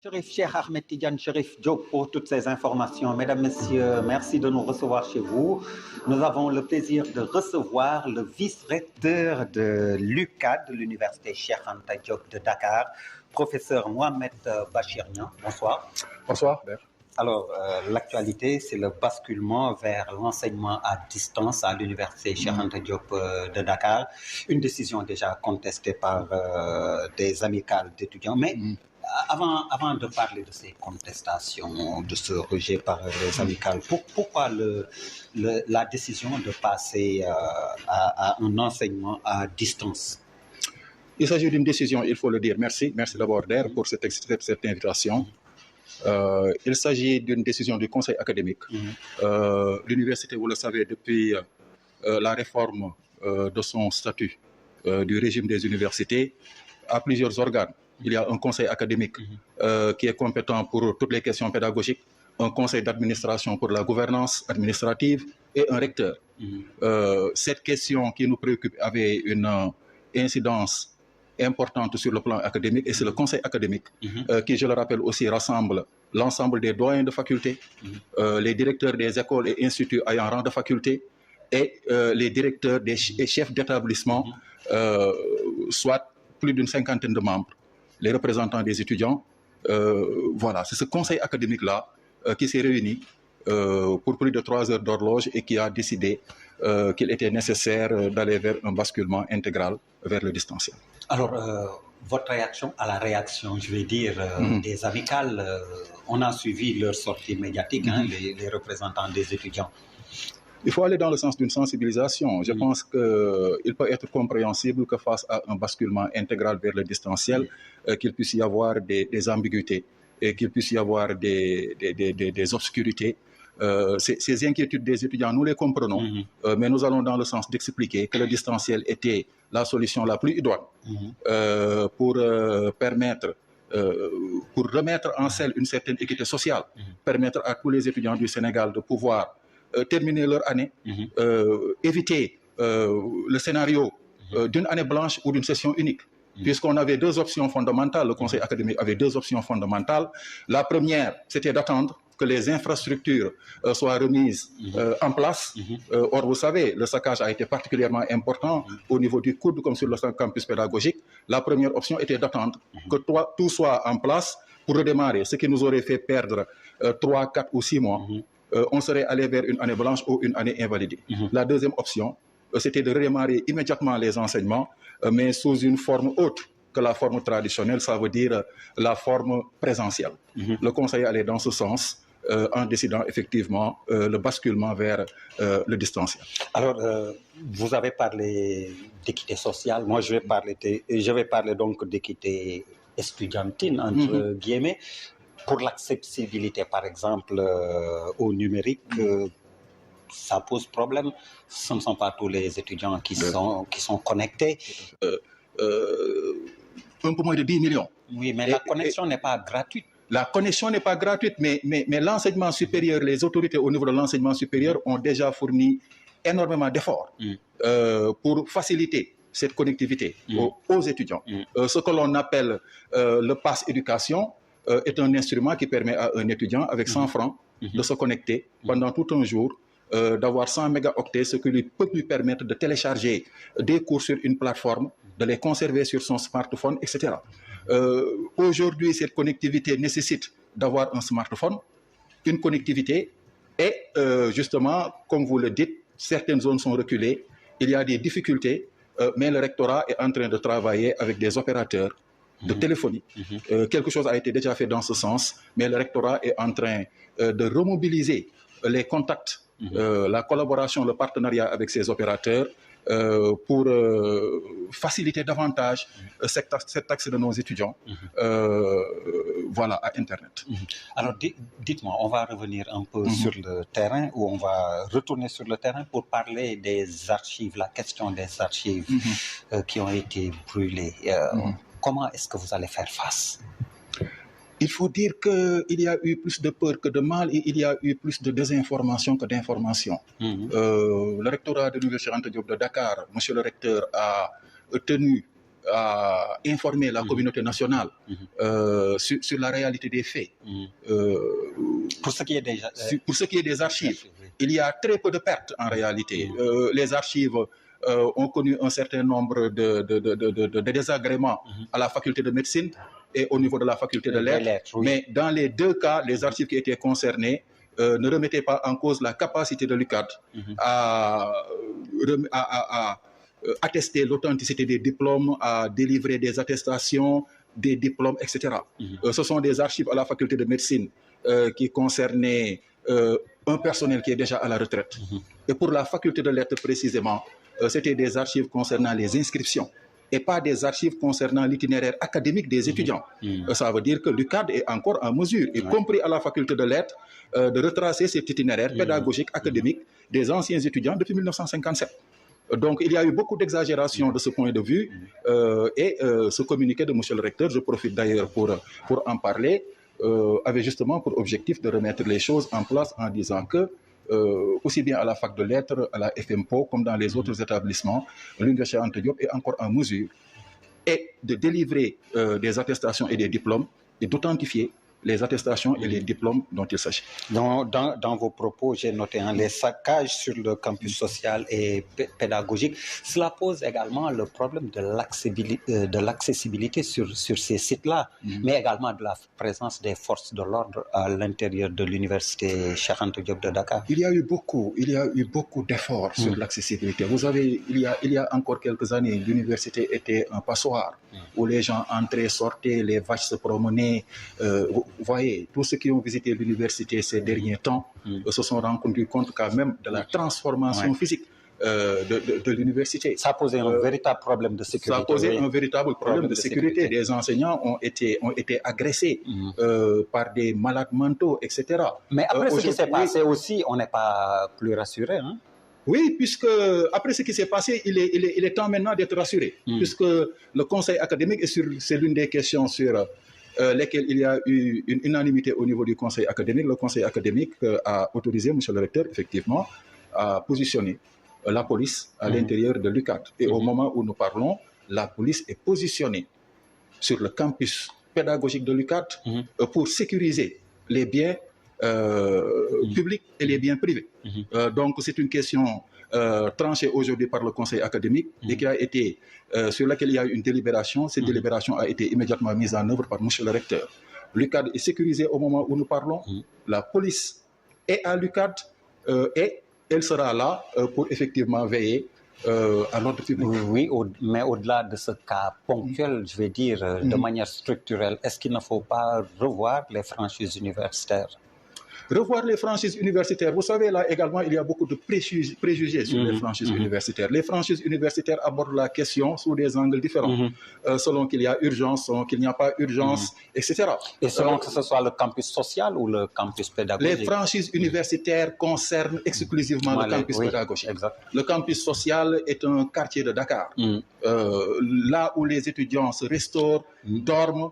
Chérif Cheikh Ahmed Tidiane Chérif Diop pour toutes ces informations. Mesdames, Messieurs, merci de nous recevoir chez vous. Nous avons le plaisir de recevoir le vice-recteur de l'UCAD, de l'Université Cheikh Anta Diop de Dakar, professeur Mohamed Bachir Niang. Bonsoir. Bonsoir. Alors, l'actualité, c'est le basculement vers l'enseignement à distance à l'Université Cheikh Anta Diop de Dakar. Une décision déjà contestée par des amicales d'étudiants. Mais avant de parler de ces contestations, de ce rejet par les amicales, pourquoi la décision de passer à un enseignement à distance? Il s'agit d'une décision, il faut le dire. Merci d'abord d'air pour cette invitation. Il s'agit d'une décision du conseil académique. L'université, vous le savez, depuis la réforme de son statut du régime des universités, a plusieurs organes. Il y a un conseil académique qui est compétent pour toutes les questions pédagogiques, un conseil d'administration pour la gouvernance administrative et un recteur. Cette question qui nous préoccupe avait une incidence importante sur le plan académique et c'est le conseil académique qui, je le rappelle aussi, rassemble l'ensemble des doyens de faculté, les directeurs des écoles et instituts ayant rang de faculté et les directeurs et chefs d'établissement, soit plus d'une cinquantaine de membres, les représentants des étudiants. Voilà, c'est ce conseil académique-là qui s'est réuni pour plus de 3 heures d'horloge et qui a décidé qu'il était nécessaire d'aller vers un basculement intégral vers le distanciel. Alors, votre réaction à la réaction, je vais dire, des amicales, on a suivi leur sortie médiatique, les représentants des étudiants. Il faut aller dans le sens d'une sensibilisation. Je pense qu'il peut être compréhensible que face à un basculement intégral vers le distanciel, qu'il puisse y avoir des ambiguïtés et qu'il puisse y avoir des obscurités. Ces inquiétudes des étudiants, nous les comprenons, mais nous allons dans le sens d'expliquer que le distanciel était la solution la plus idoine pour permettre, pour remettre en selle une certaine équité sociale, permettre à tous les étudiants du Sénégal de pouvoir terminer leur année, éviter le scénario d'une année blanche ou d'une session unique. Puisqu'on avait 2 options fondamentales, le conseil académique avait 2 options fondamentales. La première, c'était d'attendre que les infrastructures soient remises en place. Or, vous savez, le saccage a été particulièrement important au niveau du COUD comme sur le campus pédagogique. La première option était d'attendre que tout soit en place pour redémarrer, ce qui nous aurait fait perdre 3, 4 ou 6 mois. On serait allé vers une année blanche ou une année invalidée. La deuxième option, c'était de redémarrer immédiatement les enseignements, mais sous une forme autre que la forme traditionnelle, ça veut dire la forme présentielle. Le conseil allait dans ce sens en décidant effectivement le basculement vers le distanciel. Alors, vous avez parlé d'équité sociale, moi je vais parler donc d'équité estudiantine, entre guillemets. Pour l'accessibilité, par exemple, au numérique, ça pose problème. Ce ne sont pas tous les étudiants qui sont connectés. Un peu moins de 10 millions. Oui, mais la connexion n'est pas gratuite. La connexion n'est pas gratuite, mais l'enseignement supérieur, les autorités au niveau de l'enseignement supérieur ont déjà fourni énormément d'efforts pour faciliter cette connectivité aux étudiants. Ce que l'on appelle le pass éducation est un instrument qui permet à un étudiant avec 100 francs de se connecter pendant tout un jour, d'avoir 100 mégaoctets, ce qui peut lui permettre de télécharger des cours sur une plateforme, de les conserver sur son smartphone, etc. Aujourd'hui, cette connectivité nécessite d'avoir un smartphone, une connectivité, et justement, comme vous le dites, certaines zones sont reculées, il y a des difficultés, mais le rectorat est en train de travailler avec des opérateurs de téléphonie. Quelque chose a été déjà fait dans ce sens, mais le rectorat est en train de remobiliser les contacts, la collaboration, le partenariat avec ces opérateurs pour faciliter davantage cet accès de nos étudiants à Internet. Alors, dites-moi, on va revenir un peu sur le terrain, ou on va retourner sur le terrain pour parler des archives, la question des archives qui ont été brûlées. Comment est-ce que vous allez faire face? Il faut dire qu'il y a eu plus de peur que de mal et il y a eu plus de désinformation que d'information. Le rectorat de l'Université Cheikh Anta Diop de Dakar, monsieur le recteur, a tenu à informer la communauté nationale sur la réalité des faits. Pour ce qui est des, pour ce qui est des archives, il y a très peu de pertes en réalité. Les archives ont connu un certain nombre de désagréments à la faculté de médecine et au niveau de la faculté de lettres. Oui. Mais dans les deux cas, les archives qui étaient concernées ne remettaient pas en cause la capacité de l'UCAD à attester l'authenticité des diplômes, à délivrer des attestations, des diplômes, etc. Ce sont des archives à la faculté de médecine qui concernaient un personnel qui est déjà à la retraite. Et pour la faculté de lettres précisément, c'était des archives concernant les inscriptions et pas des archives concernant l'itinéraire académique des étudiants. Ça veut dire que l'UCAD est encore en mesure, y compris à la faculté de lettres, de retracer cet itinéraire pédagogique, académique des anciens étudiants depuis 1957. Donc, il y a eu beaucoup d'exagération de ce point de vue et ce communiqué de M. le recteur, je profite d'ailleurs pour en parler, avait justement pour objectif de remettre les choses en place en disant que aussi bien à la fac de lettres, à la FMPO, comme dans les autres établissements, l'Université Anta Diop est encore en mesure et de délivrer des attestations et des diplômes et d'authentifier les attestations et les diplômes dont il s'agit. Dans vos propos, j'ai noté les saccages sur le campus social et pédagogique. Cela pose également le problème de l'accessibilité sur ces sites-là, mais également de la présence des forces de l'ordre à l'intérieur de l'université Cheikh Anta Diop de Dakar. Il y a eu beaucoup d'efforts sur l'accessibilité. Vous savez, il y a encore quelques années, l'université était un passoire où les gens entraient, sortaient, les vaches se promenaient. Vous voyez, tous ceux qui ont visité l'université ces derniers temps se sont rendus compte quand même de la transformation physique de l'université. Ça a posé un véritable problème de sécurité. Ça a posé un véritable problème de sécurité. Des enseignants ont été agressés par des malades mentaux, etc. Mais après ce qui s'est passé aussi, on n'est pas plus rassuré, hein? Oui, puisque après ce qui s'est passé, il est temps maintenant d'être rassuré, puisque le conseil académique, c'est l'une des questions sur lesquelles il y a eu une unanimité au niveau du conseil académique. Le conseil académique a autorisé, M. le recteur, effectivement, à positionner la police à l'intérieur de l'UCAD. Et au moment où nous parlons, la police est positionnée sur le campus pédagogique de l'UCAD pour sécuriser les biens publics et les biens privés. Donc c'est une question tranchée aujourd'hui par le conseil académique et qui a été, sur laquelle il y a eu une délibération. Cette délibération a été immédiatement mise en œuvre par M. le recteur. L'UCAD est sécurisé au moment où nous parlons. La police est à l'UCAD et elle sera là pour effectivement veiller à l'ordre public. Oui, mais au-delà de ce cas ponctuel, je vais dire, de manière structurelle, est-ce qu'il ne faut pas revoir les franchises universitaires? Revoir les franchises universitaires. Vous savez, là également, il y a beaucoup de préjugés sur les franchises universitaires. Les franchises universitaires abordent la question sous des angles différents, selon qu'il y a urgence, selon qu'il n'y a pas urgence, etc. Et selon que ce soit le campus social ou le campus pédagogique? Les franchises universitaires concernent exclusivement le campus pédagogique. Exact. Le campus social est un quartier de Dakar, là où les étudiants se restaurent, dorment.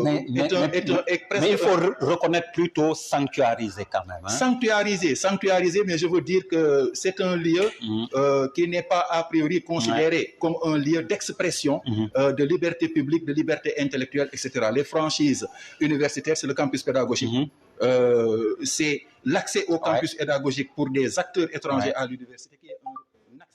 Mais il faut reconnaître plutôt sanctuarisé quand même. Hein? Sanctuarisé, mais je veux dire que c'est un lieu qui n'est pas a priori considéré comme un lieu d'expression de liberté publique, de liberté intellectuelle, etc. Les franchises universitaires, c'est le campus pédagogique. C'est l'accès au campus pédagogique pour des acteurs étrangers à l'université qui est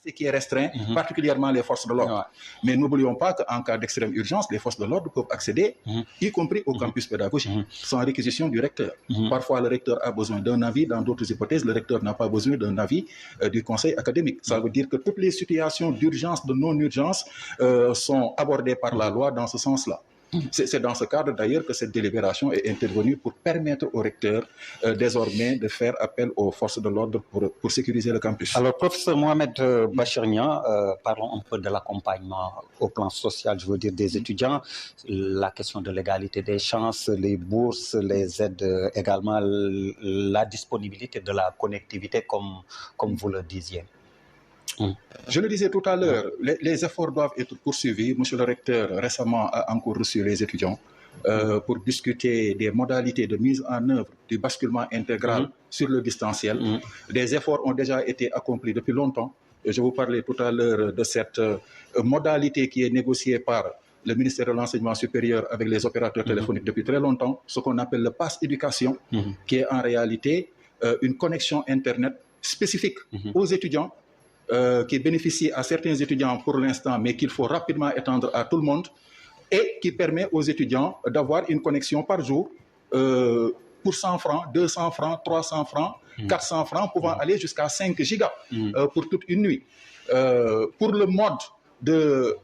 qui est restreint, particulièrement les forces de l'ordre. Mais n'oublions pas qu'en cas d'extrême urgence, les forces de l'ordre peuvent accéder, y compris au campus pédagogique, sans réquisition du recteur. Parfois, le recteur a besoin d'un avis. Dans d'autres hypothèses, le recteur n'a pas besoin d'un avis du conseil académique. Ça veut dire que toutes les situations d'urgence, de non-urgence sont abordées par la loi dans ce sens-là. C'est dans ce cadre d'ailleurs que cette délibération est intervenue pour permettre au recteur désormais de faire appel aux forces de l'ordre pour sécuriser le campus. Alors, professeur Mohamed Bachir-Niang, parlons un peu de l'accompagnement au plan social, je veux dire des étudiants, la question de l'égalité des chances, les bourses, les aides également, la disponibilité de la connectivité comme vous le disiez. Je le disais tout à l'heure, les efforts doivent être poursuivis. Monsieur le recteur récemment a encore reçu les étudiants pour discuter des modalités de mise en œuvre du basculement intégral sur le distanciel. Des efforts ont déjà été accomplis depuis longtemps Je vous parlais tout à l'heure de cette modalité qui est négociée par le ministère de l'Enseignement supérieur avec les opérateurs téléphoniques depuis très longtemps, ce qu'on appelle le pass éducation, qui est en réalité une connexion Internet spécifique aux étudiants, qui bénéficie à certains étudiants pour l'instant, mais qu'il faut rapidement étendre à tout le monde, et qui permet aux étudiants d'avoir une connexion par jour pour 100 francs, 200 francs, 300 francs, 400 francs, pouvant aller jusqu'à 5 gigas pour toute une nuit. Pour le mode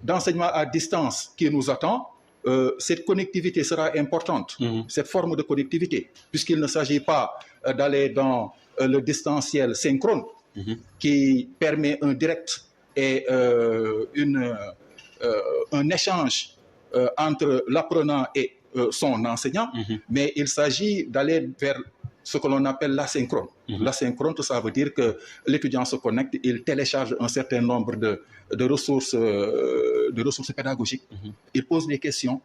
d'enseignement à distance qui nous attend, cette connectivité sera importante, cette forme de connectivité, puisqu'il ne s'agit pas d'aller dans le distanciel synchrone, qui permet un direct et un échange entre l'apprenant et son enseignant, mais il s'agit d'aller vers ce que l'on appelle l'asynchrone. L'asynchrone, ça veut dire que l'étudiant se connecte, il télécharge un certain nombre de ressources pédagogiques, il pose des questions,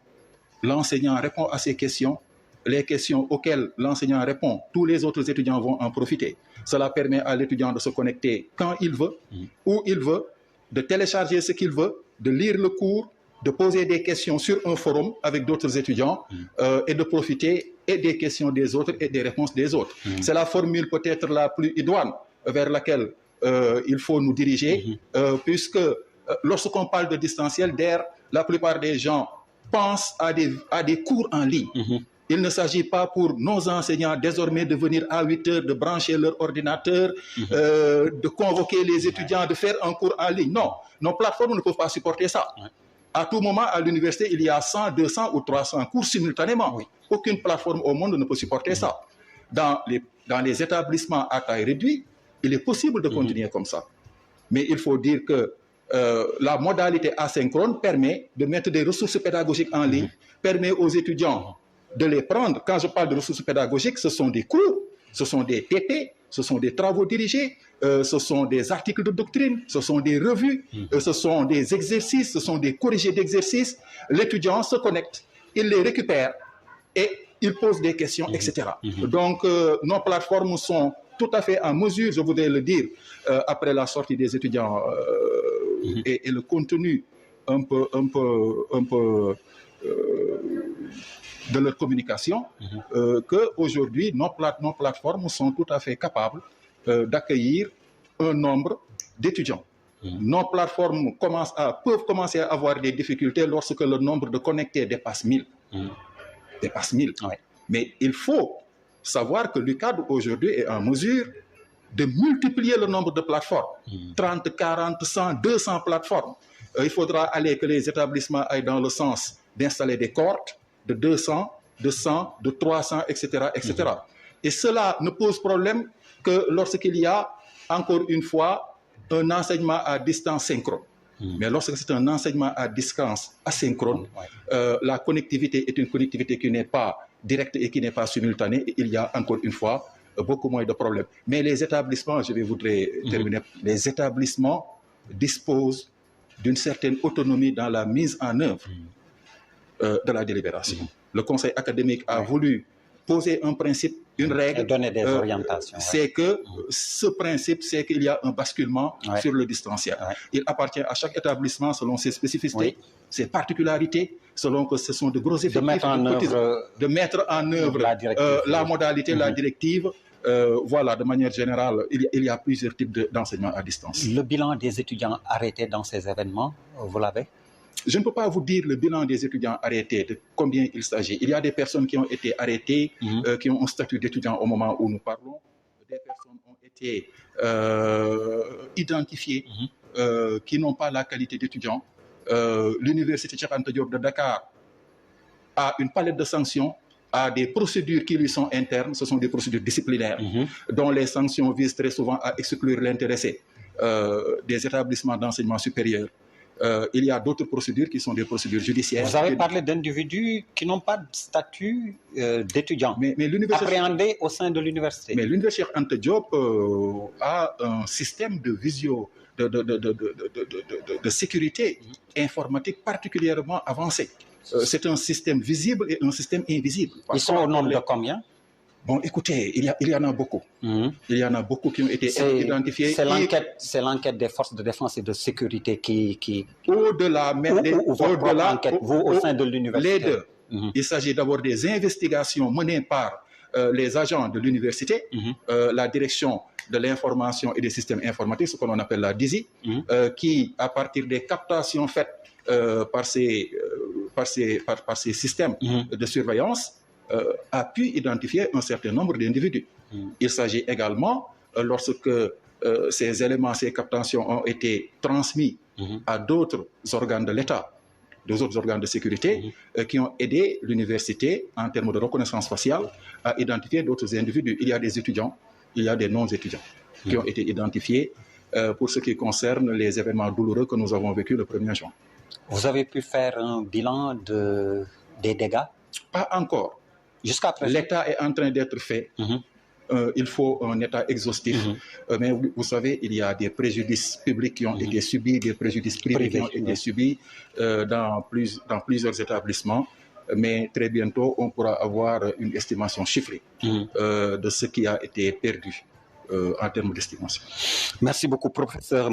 l'enseignant répond à ces questions, les questions auxquelles l'enseignant répond, tous les autres étudiants vont en profiter. Cela permet à l'étudiant de se connecter quand il veut, où il veut, de télécharger ce qu'il veut, de lire le cours, de poser des questions sur un forum avec d'autres étudiants et de profiter et des questions des autres et des réponses des autres. C'est la formule peut-être la plus idoine vers laquelle il faut nous diriger, puisque lorsqu'on parle de distanciel, la plupart des gens pensent à des cours en ligne. Il ne s'agit pas pour nos enseignants désormais de venir à 8 heures, de brancher leur ordinateur, de convoquer les étudiants, de faire un cours en ligne. Non, nos plateformes ne peuvent pas supporter ça. À tout moment, à l'université, il y a 100, 200 ou 300 cours simultanément. Aucune plateforme au monde ne peut supporter ça. Dans les établissements à taille réduite, il est possible de continuer comme ça. Mais il faut dire que la modalité asynchrone permet de mettre des ressources pédagogiques en ligne, permet aux étudiants de les prendre. Quand je parle de ressources pédagogiques, ce sont des cours, ce sont des TP, ce sont des travaux dirigés, ce sont des articles de doctrine, ce sont des revues, ce sont des exercices, ce sont des corrigés d'exercices. L'étudiant se connecte, il les récupère et il pose des questions, etc. Donc, nos plateformes sont tout à fait en mesure, je voudrais le dire, après la sortie des étudiants et le contenu un peu de leur communication, qu'aujourd'hui, nos plateformes sont tout à fait capables d'accueillir un nombre d'étudiants. Nos plateformes peuvent commencer à avoir des difficultés lorsque le nombre de connectés dépasse 1000. Dépasse 1000. Mais il faut savoir que l'UCAD aujourd'hui est en mesure de multiplier le nombre de plateformes. 30, 40, 100, 200 plateformes. Il faudra que les établissements aillent dans le sens d'installer des cohortes de 200, de 100, de 300, etc. etc. Et cela ne pose problème que lorsqu'il y a, encore une fois, un enseignement à distance synchrone. Mais lorsque c'est un enseignement à distance asynchrone, la connectivité est une connectivité qui n'est pas directe et qui n'est pas simultanée. Et il y a, encore une fois, beaucoup moins de problèmes. Mais les établissements, je voudrais terminer, les établissements disposent d'une certaine autonomie dans la mise en œuvre de la délibération. Le conseil académique a voulu poser un principe, une règle. Et donner des orientations. C'est que ce principe, c'est qu'il y a un basculement sur le distanciel. Il appartient à chaque établissement selon ses spécificités, ses particularités, selon que ce sont de gros effectifs. De mettre en œuvre la modalité, la directive. Voilà, de manière générale, il y a plusieurs types d'enseignement à distance. Le bilan des étudiants arrêtés dans ces événements, vous l'avez? Je ne peux pas vous dire le bilan des étudiants arrêtés, de combien il s'agit. Il y a des personnes qui ont été arrêtées, qui ont un statut d'étudiant au moment où nous parlons. Des personnes ont été identifiées, qui n'ont pas la qualité d'étudiant. L'Université Cheikh Anta Diop de Dakar a une palette de sanctions, a des procédures qui lui sont internes, ce sont des procédures disciplinaires, dont les sanctions visent très souvent à exclure l'intéressé des établissements d'enseignement supérieur. Il y a d'autres procédures qui sont des procédures judiciaires. Vous avez parlé d'individus qui n'ont pas de statut d'étudiant, appréhendés au sein de l'université. Mais l'Université Anta Diop a un système de de sécurité informatique particulièrement avancé. C'est un système visible et un système invisible. Ils sont au nombre de combien? Bon, écoutez, il y en a beaucoup. Il y en a beaucoup qui ont été identifiés. C'est l'enquête des forces de défense et de sécurité qui... Au-delà même vous, au sein de l'université. Les deux. Il s'agit d'abord des investigations menées par les agents de l'université, la direction de l'information et des systèmes informatiques, ce qu'on appelle la DISI, qui, à partir des captations faites par ces systèmes de surveillance, a pu identifier un certain nombre d'individus. Il s'agit également, lorsque ces éléments, ces captations ont été transmis à d'autres organes de l'État, des autres organes de sécurité, qui ont aidé l'université en termes de reconnaissance faciale à identifier d'autres individus. Il y a des étudiants, il y a des non-étudiants qui ont été identifiés pour ce qui concerne les événements douloureux que nous avons vécus le 1er juin. Vous avez pu faire un bilan des dégâts? Pas encore. Jusqu'à présent. L'état est en train d'être fait. Il faut un état exhaustif. Mais vous savez, il y a des préjudices publics qui ont été subis, des préjudices privés qui ont été subis dans plusieurs établissements. Mais très bientôt, on pourra avoir une estimation chiffrée de ce qui a été perdu en termes d'estimation. Merci beaucoup, professeur.